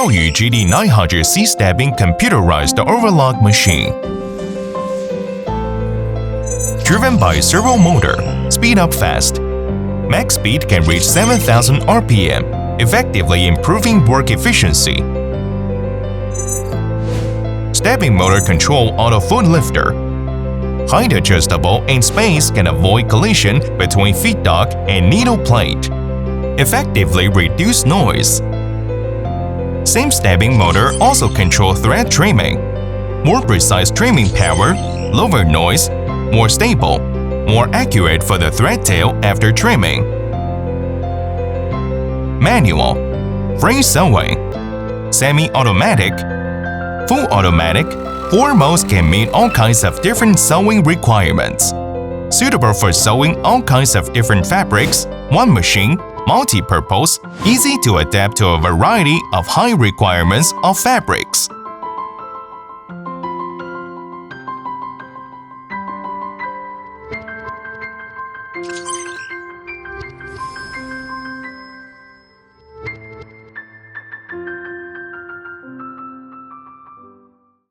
Baoyu GD900C stabbing computerized overlock machine. Driven by a servo motor, speed up fast. Max speed can reach 7,000 RPM, effectively improving work efficiency. Stabbing motor control auto foot lifter. Height adjustable and space can avoid collision between feed dock and needle plate. Effectively reduce noise. Same stabbing motor also control thread trimming. More precise trimming power, lower noise, more stable, more accurate for the thread tail after trimming. Manual, free sewing, semi-automatic, full automatic. 4 modes can meet all kinds of different sewing requirements. Suitable for sewing all kinds of different fabrics, one machine, multi-purpose, easy to adapt to a variety of high requirements of fabrics.